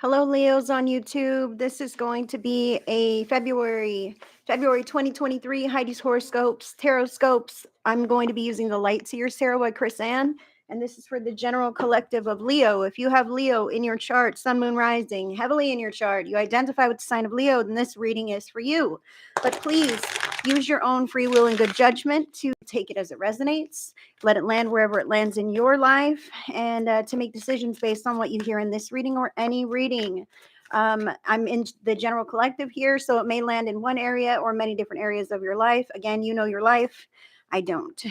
Hello, Leos on YouTube. This is going to be a February 2023 Heidi's Horoscopes, Tarot Scopes. I'm going to be using the Light Seers Tarot by Chris Ann, and this is for the general collective of Leo. If you have Leo in your chart, Sun, Moon, Rising, heavily in your chart, you identify with the sign of Leo, then this reading is for you. But please use your own free will and good judgment to take it as it resonates. Let it land wherever it lands in your life, and to make decisions based on what you hear in this reading or any reading. I'm in the general collective here, so it may land in one area or many different areas of your life. Again, you know your life. I don't.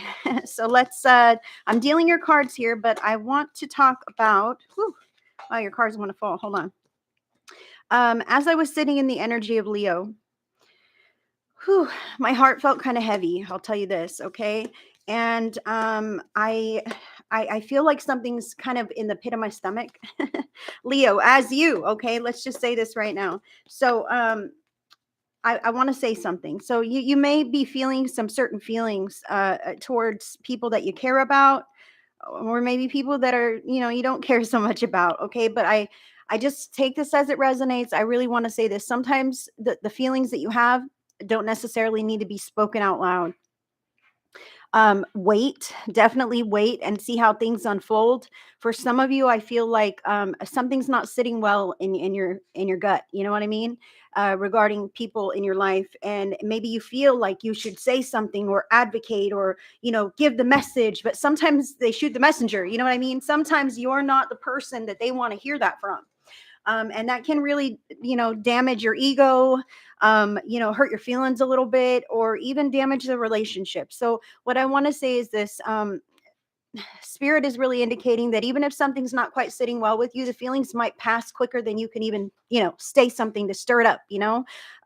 So I'm dealing your cards here, but I want to talk about, oh, your cards want to fall. Hold on. As I was sitting in the energy of Leo, my heart felt kind of heavy. I'll tell you this, okay? And I feel like something's kind of in the pit of my stomach. Leo, as you, okay? Let's just say this right now. So I want to say something. So you may be feeling some certain feelings towards people that you care about, or maybe people that are, you don't care so much about, okay? But I just take this as it resonates. I really want to say this. Sometimes the feelings that you have don't necessarily need to be spoken out loud. Definitely wait and see how things unfold. For some of you, I feel like something's not sitting well in your gut. You know what I mean? Regarding people in your life, and maybe you feel like you should say something or advocate or give the message, but sometimes they shoot the messenger. You know what I mean? Sometimes you're not the person that they want to hear that from. And that can really, damage your ego, hurt your feelings a little bit, or even damage the relationship. So what I want to say is this, Spirit is really indicating that even if something's not quite sitting well with you, the feelings might pass quicker than you can even, say something to stir it up,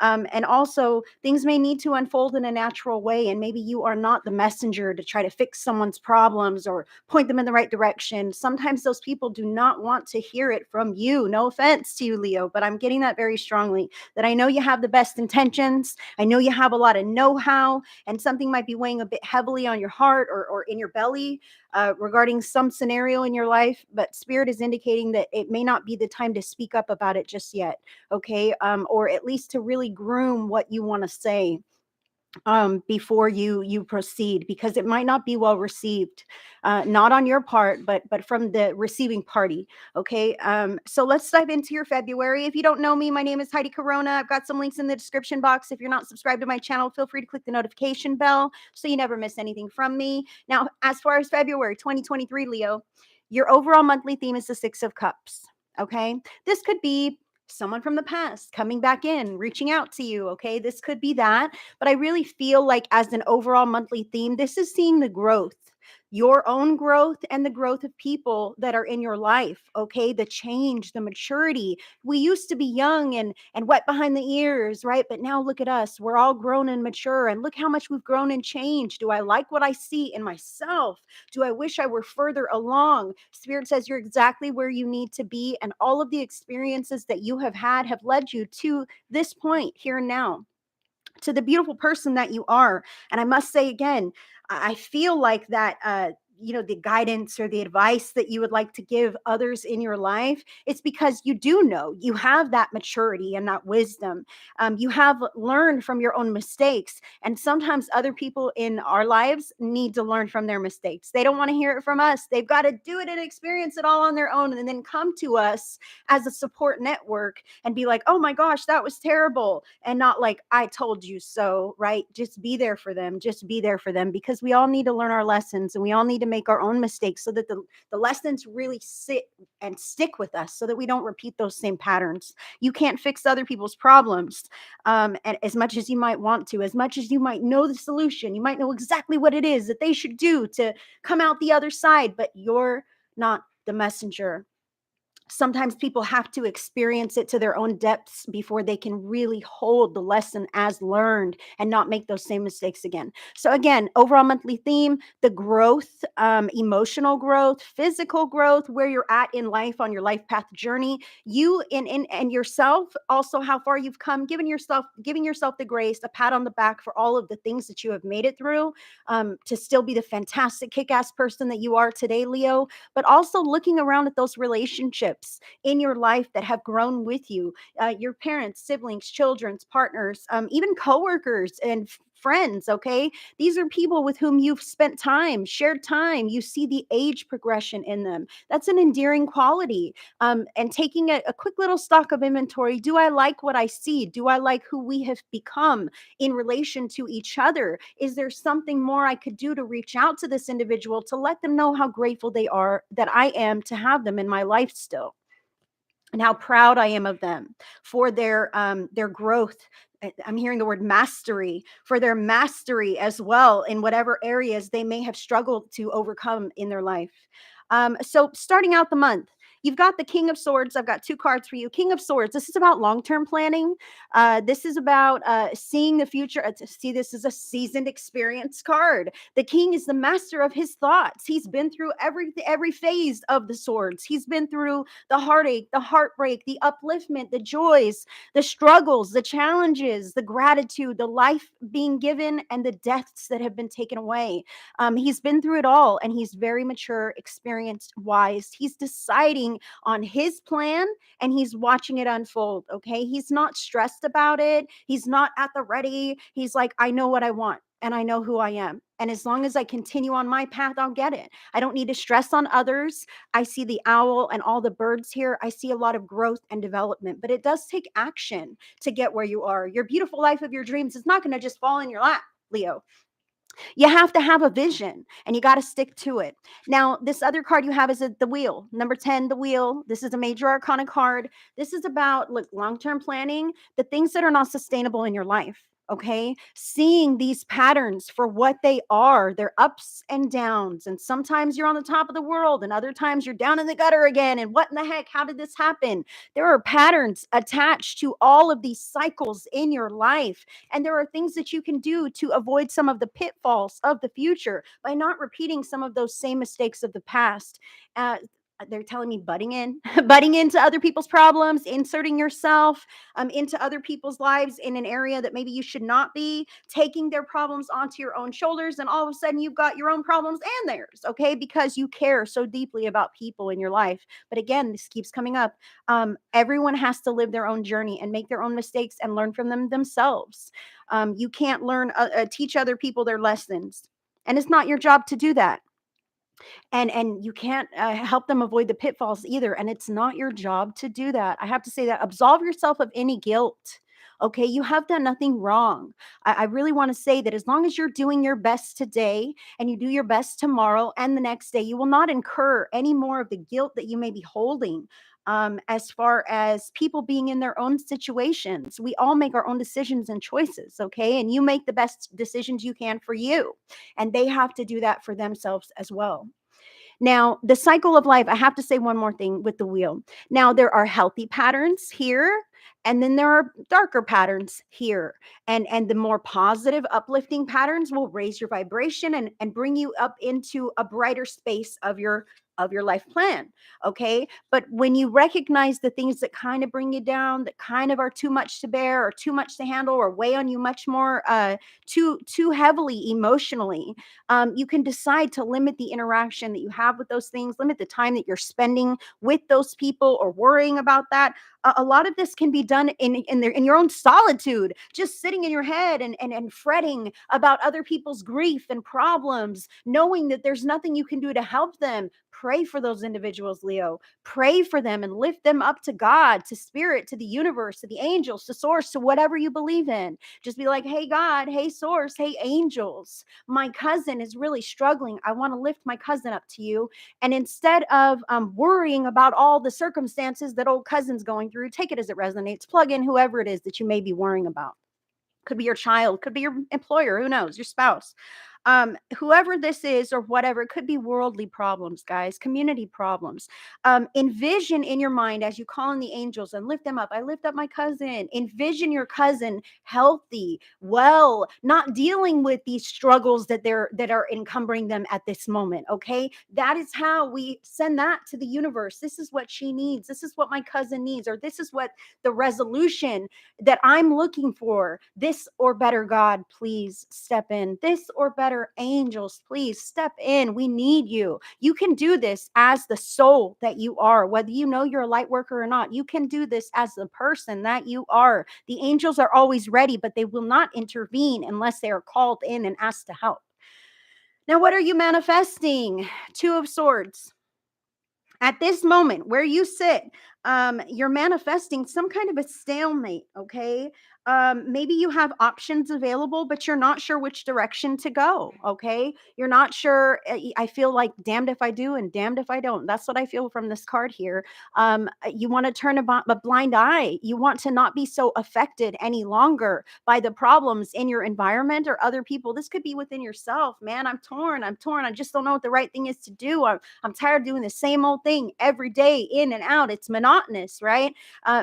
and also things may need to unfold in a natural way. And maybe you are not the messenger to try to fix someone's problems or point them in the right direction. Sometimes those people do not want to hear it from you. No offense to you, Leo, but I'm getting that very strongly, that I know you have the best intentions. I know you have a lot of know-how, and something might be weighing a bit heavily on your heart or in your belly, regarding some scenario in your life, but Spirit is indicating that it may not be the time to speak up about it just yet, okay? Or at least to really groom what you want to say before you proceed, because it might not be well received, not on your part, but from the receiving party. Okay. So let's dive into your February. If you don't know me, my name is Heidi Corona. I've got some links in the description box. If you're not subscribed to my channel, feel free to click the notification bell so you never miss anything from me. Now, as far as February 2023, Leo, your overall monthly theme is the Six of Cups. Okay. This could be someone from the past coming back in, reaching out to you. Okay. This could be that. But I really feel like, as an overall monthly theme, this is seeing the growth, your own growth, and the growth of people that are in your life. Okay. The change, the maturity. We used to be young and wet behind the ears, right? But now look at us. We're all grown and mature, and look how much we've grown and changed. Do I like what I see in myself? Do I wish I were further along? Spirit says you're exactly where you need to be, and all of the experiences that you have had have led you to this point here and now, to the beautiful person that you are. And I must say again, I feel like that, the guidance or the advice that you would like to give others in your life, it's because you do know you have that maturity and that wisdom. You have learned from your own mistakes. And sometimes other people in our lives need to learn from their mistakes. They don't want to hear it from us. They've got to do it and experience it all on their own, and then come to us as a support network and be like, oh my gosh, that was terrible. And not like, I told you so, right? Just be there for them. Just be there for them, because we all need to learn our lessons, and we all need to make our own mistakes so that the lessons really sit and stick with us, so that we don't repeat those same patterns. You can't fix other people's problems. And as much as you might want to, as much as you might know the solution, you might know exactly what it is that they should do to come out the other side, but you're not the messenger. Sometimes people have to experience it to their own depths before they can really hold the lesson as learned and not make those same mistakes again. So again, overall monthly theme, the growth, emotional growth, physical growth, where you're at in life on your life path journey, you and yourself, also how far you've come, giving yourself the grace, a pat on the back for all of the things that you have made it through, to still be the fantastic kick-ass person that you are today, Leo. But also looking around at those relationships relationships in your life that have grown with you, your parents, siblings, children's, partners, even coworkers and friends. Okay, these are people with whom you've spent time, shared time. You see the age progression in them. That's an endearing quality. And taking a quick little stock of inventory. Do I like what I see? Do I like who we have become in relation to each other? Is there something more I could do to reach out to this individual to let them know how grateful they are that I am to have them in my life still? And how proud I am of them for their growth. I'm hearing the word mastery, for their mastery as well in whatever areas they may have struggled to overcome in their life. So starting out the month, you've got the King of Swords. I've got two cards for you. King of Swords. This is about long-term planning. This is about seeing the future. See, this is a seasoned experience card. The king is the master of his thoughts. He's been through every phase of the swords. He's been through the heartache, the heartbreak, the upliftment, the joys, the struggles, the challenges, the gratitude, the life being given, and the deaths that have been taken away. He's been through it all, and he's very mature, experienced, wise. He's deciding on his plan, and he's watching it unfold. Okay, he's not stressed about it. He's not at the ready. He's like, I know what I want, and I know who I am. And as long as I continue on my path, I'll get it. I don't need to stress on others. I see the owl and all the birds here. I see a lot of growth and development, but it does take action to get where you are. Your beautiful life of your dreams is not going to just fall in your lap, Leo. You have to have a vision, and you got to stick to it. Now, this other card you have is the wheel, number 10, the wheel. This is a major arcana card. This is about long-term planning, the things that are not sustainable in your life. Okay, seeing these patterns for what they are, their ups and downs. And sometimes you're on the top of the world, and other times you're down in the gutter again. And what in the heck? How did this happen? There are patterns attached to all of these cycles in your life. And there are things that you can do to avoid some of the pitfalls of the future by not repeating some of those same mistakes of the past. Uh, they're telling me butting in, butting into other people's problems, inserting yourself into other people's lives in an area that maybe you should not be, taking their problems onto your own shoulders. And all of a sudden you've got your own problems and theirs, okay? Because you care so deeply about people in your life. But again, this keeps coming up. Everyone has to live their own journey and make their own mistakes and learn from them themselves. You can't teach other people their lessons. And it's not your job to do that. And you can't help them avoid the pitfalls either, and it's not your job to do that. I have to say that. Absolve yourself of any guilt. Okay, you have done nothing wrong. I really want to say that as long as you're doing your best today and you do your best tomorrow and the next day, you will not incur any more of the guilt that you may be holding. As far as people being in their own situations, we all make our own decisions and choices. Okay, and you make the best decisions you can for you, and they have to do that for themselves as well. Now, the cycle of life, I have to say one more thing with the wheel. Now, there are healthy patterns here, and then there are darker patterns here. And the more positive, uplifting patterns will raise your vibration and bring you up into a brighter space of your life plan. Okay. But when you recognize the things that kind of bring you down, that kind of are too much to bear or too much to handle or weigh on you much more too heavily emotionally, you can decide to limit the interaction that you have with those things, limit the time that you're spending with those people or worrying about that. A lot of this can be done in your own solitude, just sitting in your head and fretting about other people's grief and problems, knowing that there's nothing you can do to help them. Pray for those individuals, Leo. Pray for them and lift them up to God, to spirit, to the universe, to the angels, to source, to whatever you believe in. Just be like, hey, God, hey, source, hey, angels, my cousin is really struggling. I want to lift my cousin up to you. And instead of worrying about all the circumstances that old cousin's going through, take it as it resonates. Plug in whoever it is that you may be worrying about. Could be your child, could be your employer, who knows, your spouse. Whoever this is or whatever, it could be worldly problems, guys, community problems. Envision in your mind as you call on the angels and lift them up. I lift up my cousin. Envision your cousin healthy, well, not dealing with these struggles that are encumbering them at this moment. Okay, that is how we send that to the universe. This is what she needs. This is what my cousin needs, or this is what the resolution that I'm looking for. This or better, God, please step in. This or better, better. Angels, please step in. We need you. You can do this as the soul that you are, whether you know you're a light worker or not. You can do this as the person that you are. The angels are always ready, but they will not intervene unless they are called in and asked to help. Now, what are you manifesting? Two of Swords. At this moment where you sit, you're manifesting some kind of a stalemate. Okay, maybe you have options available, but you're not sure which direction to go. Okay, you're not sure. I feel like damned if I do and damned if I don't. That's what I feel from this card here. You want to turn a blind eye. You want to not be so affected any longer by the problems in your environment or other people. This could be within yourself. Man, I'm torn. I just don't know what the right thing is to do. I'm tired of doing the same old thing every day, in and out. It's monotonous, right?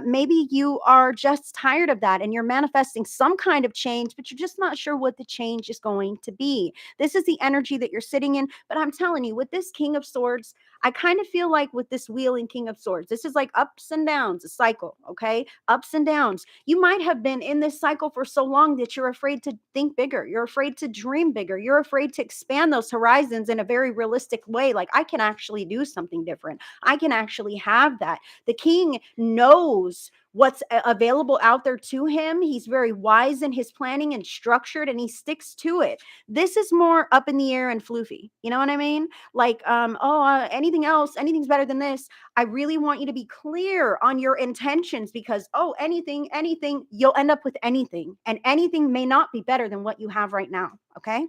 Maybe you are just tired of that and you're manifesting some kind of change, but you're just not sure what the change is going to be. This is the energy that you're sitting in. But I'm telling you, with this King of Swords, I kind of feel like with this wheel and King of Swords, this is like ups and downs, a cycle, okay? Ups and downs. You might have been in this cycle for so long that you're afraid to think bigger. You're afraid to dream bigger. You're afraid to expand those horizons in a very realistic way. Like, I can actually do something different. I can actually have that. The king knows what's available out there to him. He's very wise in his planning and structured, and he sticks to it. This is more up in the air and floofy. You know what I mean? Like, anything else, anything's better than this. I really want you to be clear on your intentions, because, anything, you'll end up with anything, and anything may not be better than what you have right now. Okay.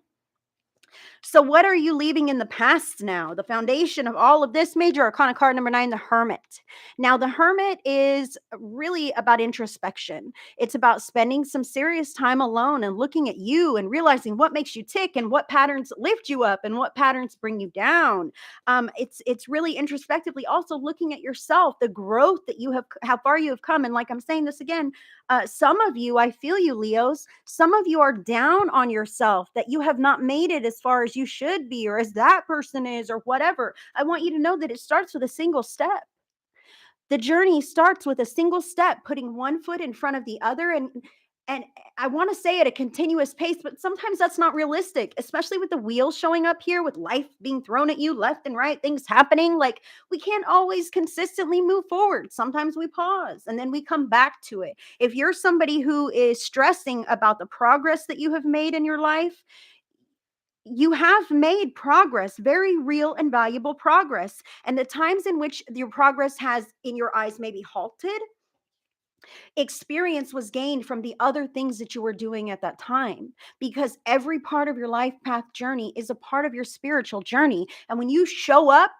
So, what are you leaving in the past now? The foundation of all of this, major arcana card number 9, the Hermit. Now, the Hermit is really about introspection. It's about spending some serious time alone and looking at you and realizing what makes you tick and what patterns lift you up and what patterns bring you down. It's really introspectively also looking at yourself, the growth that you have, how far you have come. And like I'm saying this again, some of you, I feel you, Leos, some of you are down on yourself that you have not made it as far as you should be, or as that person is, or whatever. I want you to know that it starts with a single step. The journey starts with a single step, putting one foot in front of the other. And I want to say at a continuous pace, but sometimes that's not realistic, especially with the wheel showing up here, with life being thrown at you left and right, things happening. Like, we can't always consistently move forward. Sometimes we pause and then we come back to it. If you're somebody who is stressing about the progress that you have made in your life, you have made progress, very real and valuable progress. And the times in which your progress has, in your eyes, maybe halted, experience was gained from the other things that you were doing at that time, because every part of your life path journey is a part of your spiritual journey. And when you show up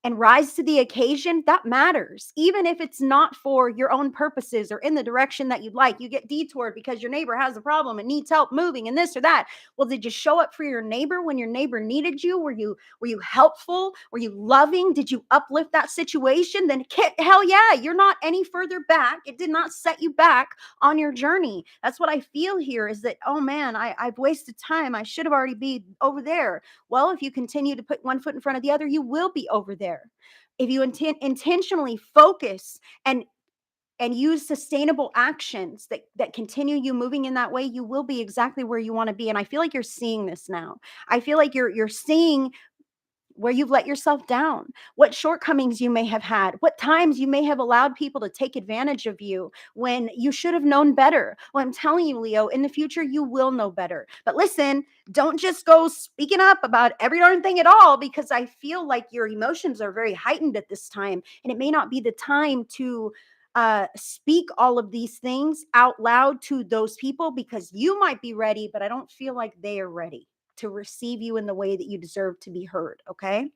and rise to the occasion, that matters. Even if it's not for your own purposes or in the direction that you'd like, you get detoured because your neighbor has a problem and needs help moving and this or that. Well, did you show up for your neighbor when your neighbor needed you? Were you helpful? Were you loving? Did you uplift that situation? Then hell yeah, you're not any further back. It did not set you back on your journey. That's what I feel here, is that, oh man, I've wasted time. I should have already been over there. Well, if you continue to put one foot in front of the other, you will be over there. If you intentionally focus and use sustainable actions that continue you moving in that way, you will be exactly where you want to be. And I feel like you're seeing this now. I feel like you're seeing where you've let yourself down, what shortcomings you may have had, what times you may have allowed people to take advantage of you when you should have known better. Well, I'm telling you, Leo, in the future, you will know better. But listen, don't just go speaking up about every darn thing at all, because I feel like your emotions are very heightened at this time. And it may not be the time to speak all of these things out loud to those people, because you might be ready, but I don't feel like they are ready to receive you in the way that you deserve to be heard. Okay.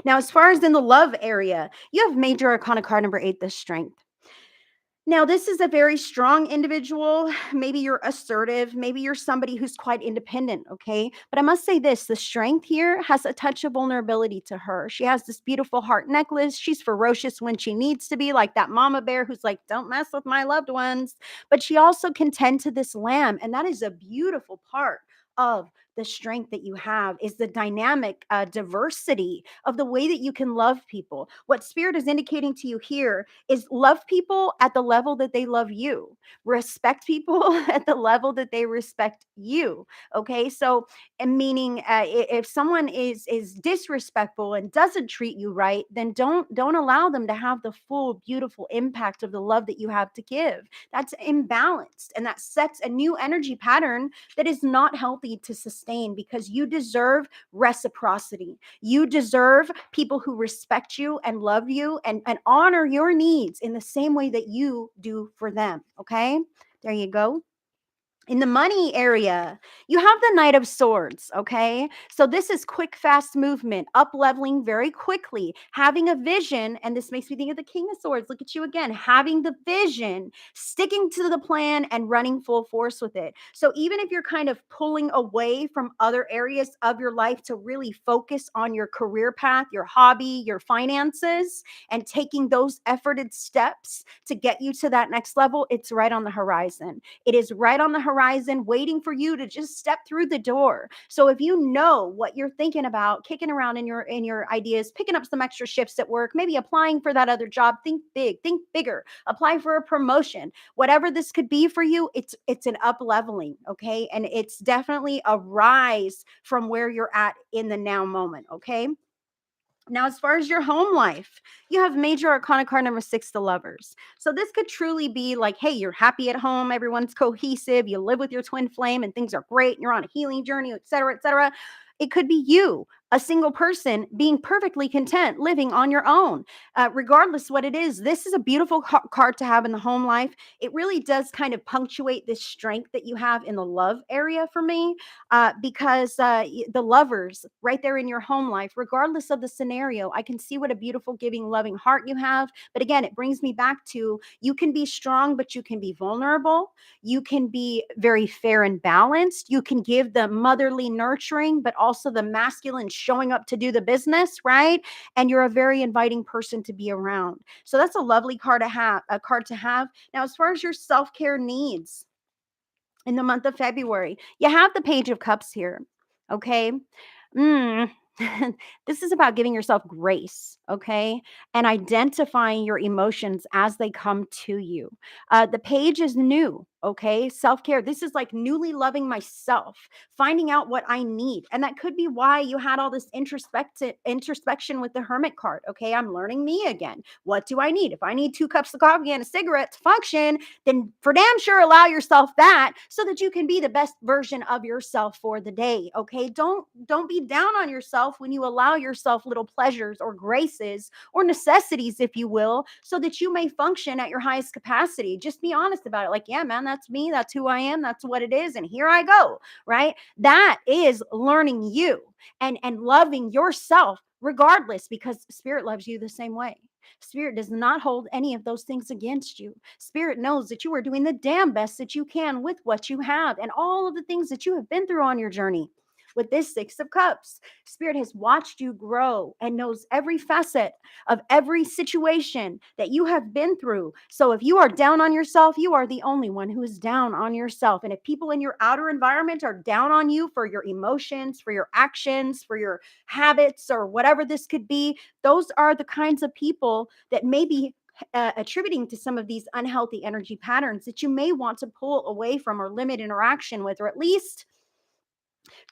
Now, as far as in the love area, you have major arcana card number 8, the Strength. Now, this is a very strong individual. Maybe you're assertive. Maybe you're somebody who's quite independent. Okay. But I must say this, the Strength here has a touch of vulnerability to her. She has this beautiful heart necklace. She's ferocious when she needs to be, like that mama bear who's like, don't mess with my loved ones. But she also can tend to this lamb. And that is a beautiful part of the strength that you have, is the dynamic diversity of the way that you can love people. What Spirit is indicating to you here is love people at the level that they love you, respect people at the level that they respect you. Okay, so, and meaning, if someone is disrespectful and doesn't treat you right, then don't allow them to have the full beautiful impact of the love that you have to give. That's imbalanced, and that sets a new energy pattern that is not healthy to sustain, because you deserve reciprocity. You deserve people who respect you and love you and honor your needs in the same way that you do for them. Okay, there you go. In the money area, you have the Knight of Swords. Okay, so this is quick, fast movement, up leveling very quickly, having a vision. And this makes me think of the King of Swords. Look at you again, having the vision, sticking to the plan, and running full force with it. So even if you're kind of pulling away from other areas of your life to really focus on your career path, your hobby, your finances, and taking those efforted steps to get you to that next level, it's right on the horizon. It is right on the horizon, waiting for you to just step through the door. So if you know what you're thinking about, kicking around in your ideas, picking up some extra shifts at work, maybe applying for that other job, think big, think bigger, apply for a promotion, whatever this could be for you, it's an up leveling. Okay, and it's definitely a rise from where you're at in the now moment. Okay. Now, as far as your home life, you have major arcana card number 6, the Lovers. So this could truly be like, hey, you're happy at home, everyone's cohesive, you live with your twin flame and things are great, and you're on a healing journey, et cetera, et cetera. It could be you, a single person, being perfectly content, living on your own. Regardless what it is, this is a beautiful card to have in the home life. It really does kind of punctuate this strength that you have in the love area for me, because the Lovers right there in your home life, regardless of the scenario, I can see what a beautiful, giving, loving heart you have. But again, it brings me back to, you can be strong, but you can be vulnerable. You can be very fair and balanced. You can give the motherly nurturing, but also the masculine showing up to do the business, right? And you're a very inviting person to be around. So that's a lovely card to have. A card to have. Now, as far as your self care needs, in the month of February, you have the Page of Cups here. Okay. Mm. This is about giving yourself grace, okay, and identifying your emotions as they come to you. The page is new, okay, self care. This is like newly loving myself, finding out what I need, and that could be why you had all this introspection with the Hermit card. Okay, I'm learning me again. What do I need? If I need 2 cups of coffee and a cigarette to function, then for damn sure allow yourself that, so that you can be the best version of yourself for the day. Okay, don't be down on yourself when you allow yourself little pleasures or graces or necessities, if you will, so that you may function at your highest capacity. Just be honest about it. Like, yeah, man, that's me, that's who I am, that's what it is, and here I go. Right, that is learning you and loving yourself regardless, because Spirit loves you the same way. Spirit does not hold any of those things against you. Spirit knows that you are doing the damn best that you can with what you have and all of the things that you have been through on your journey. With this 6 of Cups, Spirit has watched you grow and knows every facet of every situation that you have been through. So if you are down on yourself, you are the only one who is down on yourself. And if people in your outer environment are down on you for your emotions, for your actions, for your habits, or whatever this could be, those are the kinds of people that may be attributing to some of these unhealthy energy patterns that you may want to pull away from or limit interaction with, or at least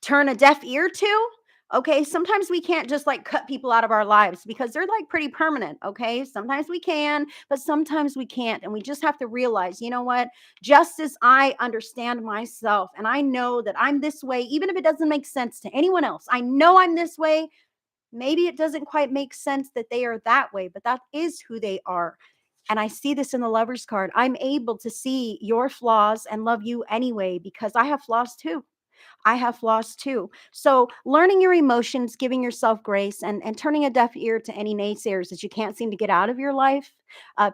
turn a deaf ear to. Okay, sometimes we can't just like cut people out of our lives because they're like pretty permanent. Okay, sometimes we can, but sometimes we can't. And we just have to realize, you know what? Just as I understand myself and I know that I'm this way, even if it doesn't make sense to anyone else, I know I'm this way. Maybe it doesn't quite make sense that they are that way, but that is who they are. And I see this in the Lover's card. I'm able to see your flaws and love you anyway, because I have flaws too. I have flaws too. So learning your emotions, giving yourself grace, and turning a deaf ear to any naysayers that you can't seem to get out of your life,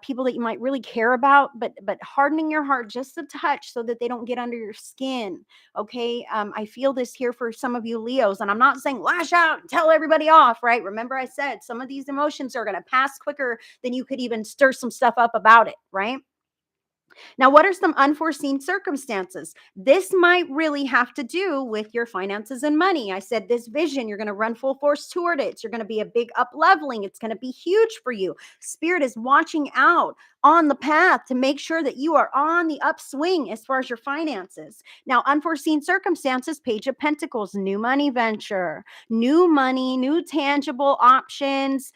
people that you might really care about, but hardening your heart just a touch so that they don't get under your skin. Okay, I feel this here for some of you Leos, and I'm not saying lash out and tell everybody off. Right? Remember, I said some of these emotions are going to pass quicker than you could even stir some stuff up about it. Right? Now, what are some unforeseen circumstances? This might really have to do with your finances and money. I said this vision, you're going to run full force toward it. You're going to be a big up leveling. It's going to be huge for you. Spirit is watching out on the path to make sure that you are on the upswing as far as your finances. Now, unforeseen circumstances, Page of Pentacles, new money venture, new money, new tangible options,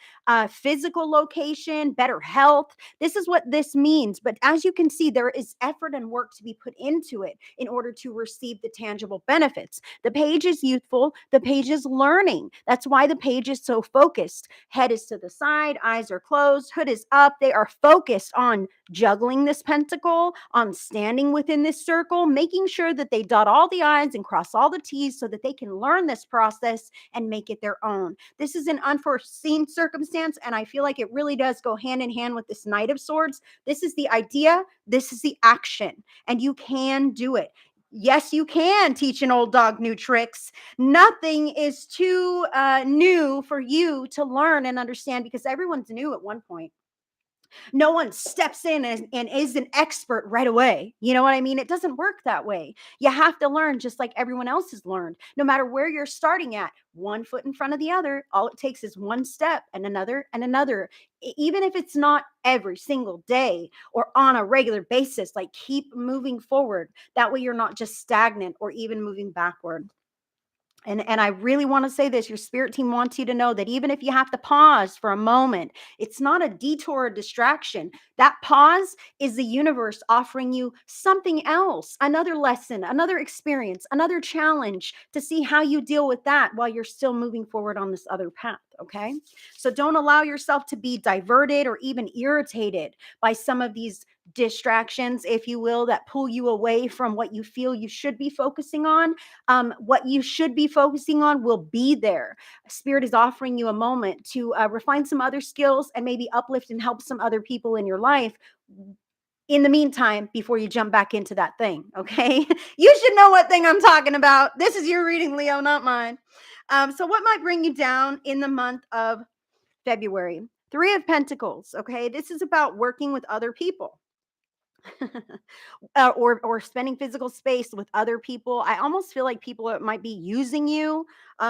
physical location, better health. This is what this means. But as you can see, there is effort and work to be put into it in order to receive the tangible benefits. The page is youthful, the page is learning. That's why the page is so focused. Head is to the side, eyes are closed, hood is up. They are focused on juggling this pentacle, on standing within this circle, making sure that they dot all the I's and cross all the T's so that they can learn this process and make it their own. This is an unforeseen circumstance, and I feel like it really does go hand in hand with this Knight of Swords. This is the idea, this is the action, and you can do it. Yes, you can teach an old dog new tricks. Nothing is too new for you to learn and understand because everyone's new at one point. No one steps in and is an expert right away. You know what I mean? It doesn't work that way. You have to learn just like everyone else has learned, no matter where you're starting at, one foot in front of the other. All it takes is one step and another and another. Even if it's not every single day or on a regular basis, like keep moving forward. That way you're not just stagnant or even moving backward. And I really want to say this, your spirit team wants you to know that even if you have to pause for a moment, it's not a detour or distraction. That pause is the universe offering you something else, another lesson, another experience, another challenge to see how you deal with that while you're still moving forward on this other path. Okay. So don't allow yourself to be diverted or even irritated by some of these distractions, if you will, that pull you away from what you feel you should be focusing on. What you should be focusing on will be there. Spirit is offering you a moment to refine some other skills and maybe uplift and help some other people in your life in the meantime before you jump back into that thing. Okay. You should know what thing I'm talking about. This is your reading, Leo, not mine. So, what might bring you down in the month of February? Three of Pentacles. Okay. This is about working with other people. Or spending physical space with other people. I almost feel like people might be using you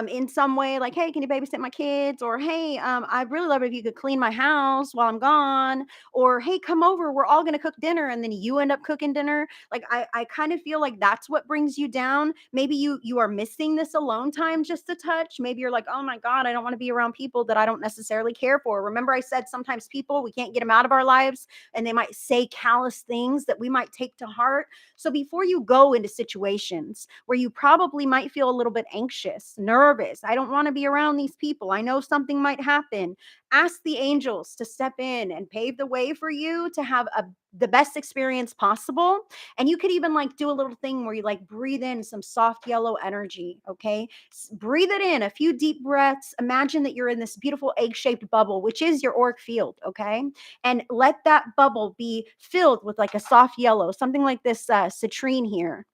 in some way, like, hey, can you babysit my kids? Or hey, I'd really love it if you could clean my house while I'm gone. Or hey, come over, we're all gonna cook dinner, and then you end up cooking dinner. Like I kind of feel like that's what brings you down. Maybe you are missing this alone time just a touch. Maybe you're like, oh my God, I don't want to be around people that I don't necessarily care for. Remember, I said sometimes people we can't get them out of our lives and they might say callous things that we might take to heart. So before you go into situations where you probably might feel a little bit anxious, nervous, I don't want to be around these people, I know something might happen, ask the angels to step in and pave the way for you to have the best experience possible. And you could even like do a little thing where you like breathe in some soft yellow energy. Okay. Breathe it in, a few deep breaths. Imagine that you're in this beautiful egg shaped bubble, which is your auric field. Okay. And let that bubble be filled with like a soft yellow, something like this citrine here.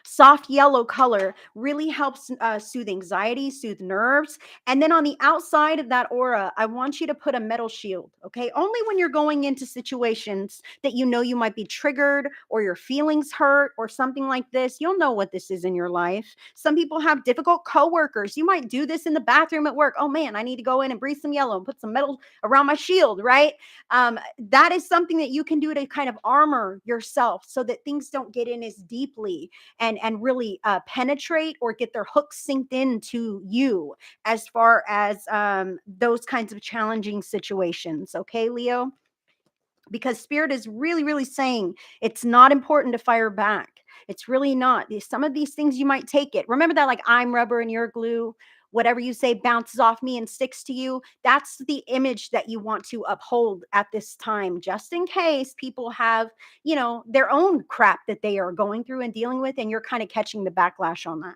Soft yellow color really helps soothe anxiety, soothe nerves. And then on the outside of that aura, I want you to put a metal shield, okay? Only when you're going into situations that you know you might be triggered or your feelings hurt or something like this. You'll know what this is in your life. Some people have difficult coworkers. You might do this in the bathroom at work. Oh man, I need to go in and breathe some yellow and put some metal around my shield, right? That is something that you can do to kind of armor yourself so that things don't get in as deeply and really penetrate or get their hooks synced into you as far as those kinds of challenging situations. Okay, Leo? Because spirit is really, really saying it's not important to fire back. It's really not. Some of these things you might take it. Remember that, like, I'm rubber and you're glue. Whatever you say bounces off me and sticks to you. That's the image that you want to uphold at this time, just in case people have, their own crap that they are going through and dealing with, and you're kind of catching the backlash on that.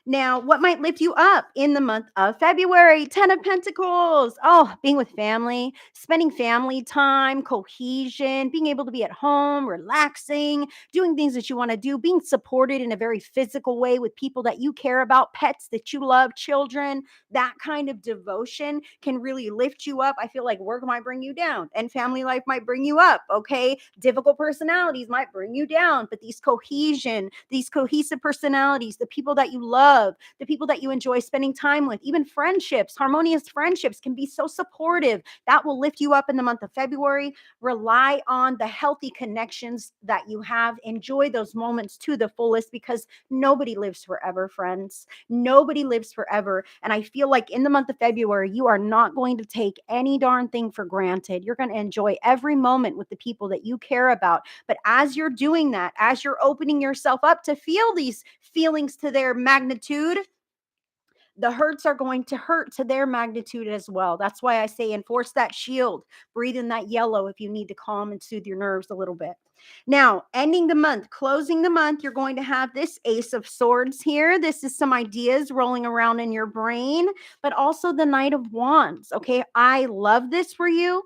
Now, what might lift you up in the month of February? 10 of Pentacles. Oh, being with family, spending family time, cohesion, being able to be at home, relaxing, doing things that you want to do, being supported in a very physical way with people that you care about, pets that you love, children. That kind of devotion can really lift you up. I feel like work might bring you down and family life might bring you up. Okay. Difficult personalities might bring you down, but these cohesive personalities, the people that you love, the people that you enjoy spending time with, even friendships, harmonious friendships can be so supportive. That will lift you up in the month of February. Rely on the healthy connections that you have. Enjoy those moments to the fullest because nobody lives forever, friends. Nobody lives forever. And I feel like in the month of February, you are not going to take any darn thing for granted. You're going to enjoy every moment with the people that you care about. But as you're doing that, as you're opening yourself up to feel these feelings to their magnitude, the hurts are going to hurt to their magnitude as well. That's why I say enforce that shield. Breathe in that yellow if you need to calm and soothe your nerves a little bit. Now, ending the month, closing the month, you're going to have this Ace of Swords here. This is some ideas rolling around in your brain, but also the Knight of Wands. Okay, I love this for you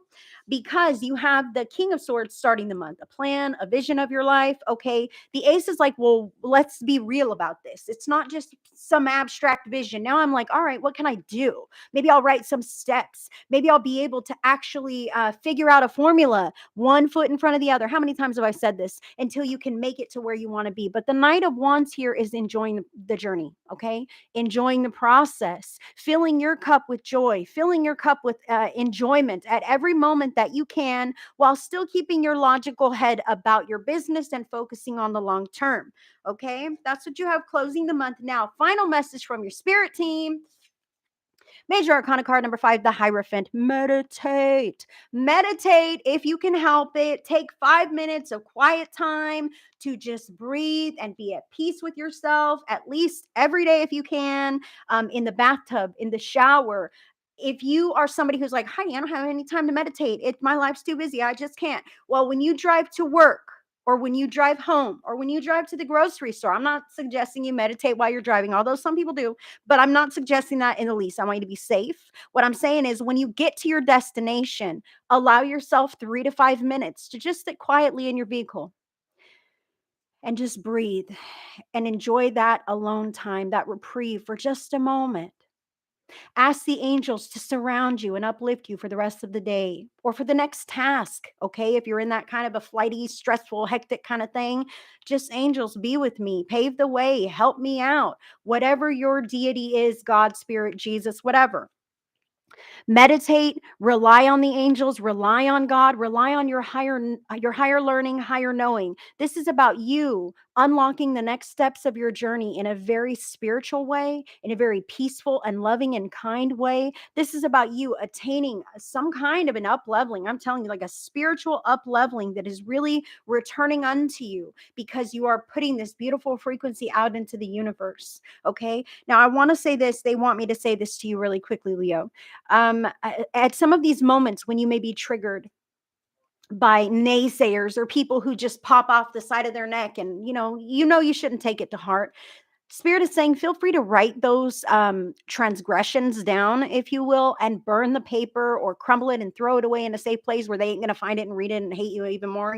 because you have the King of Swords starting the month, a plan, a vision of your life. Okay, the Ace is like, well, let's be real about this. It's not just some abstract vision. Now I'm like, all right, what can I do? Maybe I'll write some steps. Maybe I'll be able to actually figure out a formula, one foot in front of the other. How many times have I said this? Until you can make it to where you want to be. But the Knight of Wands here is enjoying the journey, okay? Enjoying the process, filling your cup with joy, filling your cup with enjoyment at every moment that you can, while still keeping your logical head about your business and focusing on the long term. Okay, that's what you have closing the month. Now, final message from your spirit team. Major Arcana card number 5, the Hierophant. Meditate. Meditate if you can help it. Take 5 minutes of quiet time to just breathe and be at peace with yourself, at least every day if you can, in the bathtub, in the shower. If you are somebody who's like, Heidi, I don't have any time to meditate. My life's too busy. I just can't. Well, when you drive to work, or when you drive home, or when you drive to the grocery store, I'm not suggesting you meditate while you're driving, although some people do, but I'm not suggesting that in the least. I want you to be safe. What I'm saying is when you get to your destination, allow yourself 3 to 5 minutes to just sit quietly in your vehicle and just breathe and enjoy that alone time, that reprieve for just a moment. Ask the angels to surround you and uplift you for the rest of the day or for the next task. Okay. If you're in that kind of a flighty, stressful, hectic kind of thing, just angels be with me, pave the way, help me out. Whatever your deity is, God, Spirit, Jesus, whatever. Meditate, rely on the angels, rely on God, rely on your higher learning, higher knowing. This is about you unlocking the next steps of your journey in a very spiritual way, in a very peaceful and loving and kind way. This is about you attaining some kind of an up leveling. I'm telling you, like a spiritual up leveling that is really returning unto you because you are putting this beautiful frequency out into the universe. Okay. Now, I want to say this. They want me to say this to you really quickly, Leo. At some of these moments when you may be triggered by naysayers or people who just pop off the side of their neck and you shouldn't take it to heart. Spirit is saying, feel free to write those transgressions down, if you will, and burn the paper or crumble it and throw it away in a safe place where they ain't going to find it and read it and hate you even more.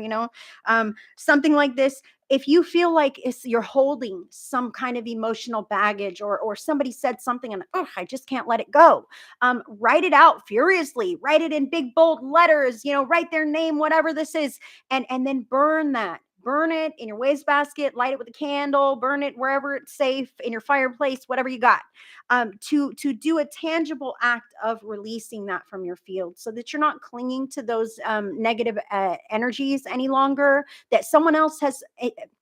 Something like this. If you feel like you're holding some kind of emotional baggage or somebody said something and, oh, I just can't let it go, write it out furiously, write it in big, bold letters, write their name, whatever this is, and then burn that. Burn it in your wastebasket, light it with a candle, burn it wherever it's safe, in your fireplace, whatever you got, to do a tangible act of releasing that from your field so that you're not clinging to those negative energies any longer that someone else has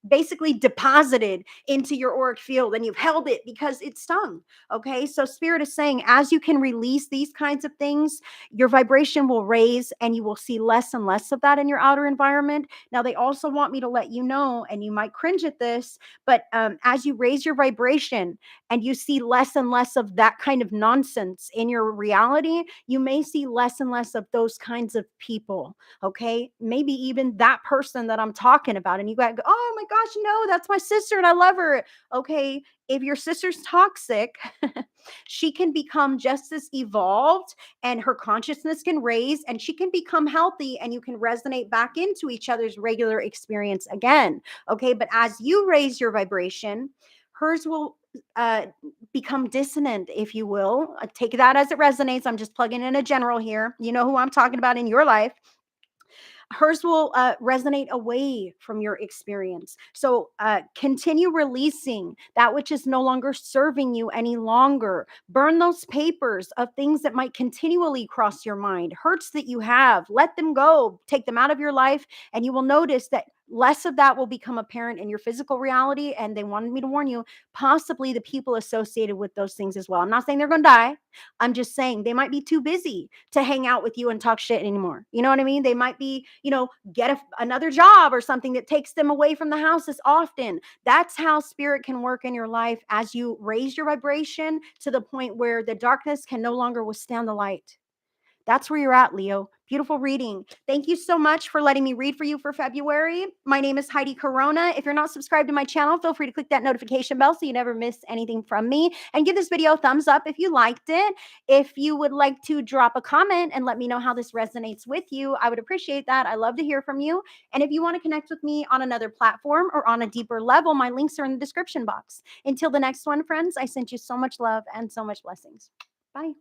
basically deposited into your auric field and you've held it because it stung. Okay. So Spirit is saying, as you can release these kinds of things, your vibration will raise and you will see less and less of that in your outer environment. Now, they also want me to let you know, and you might cringe at this, but as you raise your vibration and you see less and less of that kind of nonsense in your reality, you may see less and less of those kinds of people. Okay. Maybe even that person that I'm talking about. And you got to go, oh my gosh, no, that's my sister and I love her. Okay, if your sister's toxic, she can become just as evolved and her consciousness can raise and she can become healthy and you can resonate back into each other's regular experience again. Okay, but as you raise your vibration, hers will uh, become dissonant, if you will. Take that as it resonates. I'm just plugging in a general here. You know who I'm talking about in your life. Hers will resonate away from your experience. So continue releasing that which is no longer serving you any longer. Burn those papers of things that might continually cross your mind, hurts that you have. Let them go, take them out of your life, and you will notice that less of that will become apparent in your physical reality. And they wanted me to warn you, possibly the people associated with those things as well. I'm not saying they're going to die. I'm just saying they might be too busy to hang out with you and talk shit anymore. You know what I mean? They might be, get another job or something that takes them away from the house as often. That's how spirit can work in your life as you raise your vibration to the point where the darkness can no longer withstand the light. That's where you're at, Leo. Beautiful reading. Thank you so much for letting me read for you for February. My name is Heidi Corona. If you're not subscribed to my channel, feel free to click that notification bell so you never miss anything from me. And give this video a thumbs up if you liked it. If you would like to drop a comment and let me know how this resonates with you, I would appreciate that. I love to hear from you. And if you want to connect with me on another platform or on a deeper level, my links are in the description box. Until the next one, friends, I sent you so much love and so much blessings. Bye.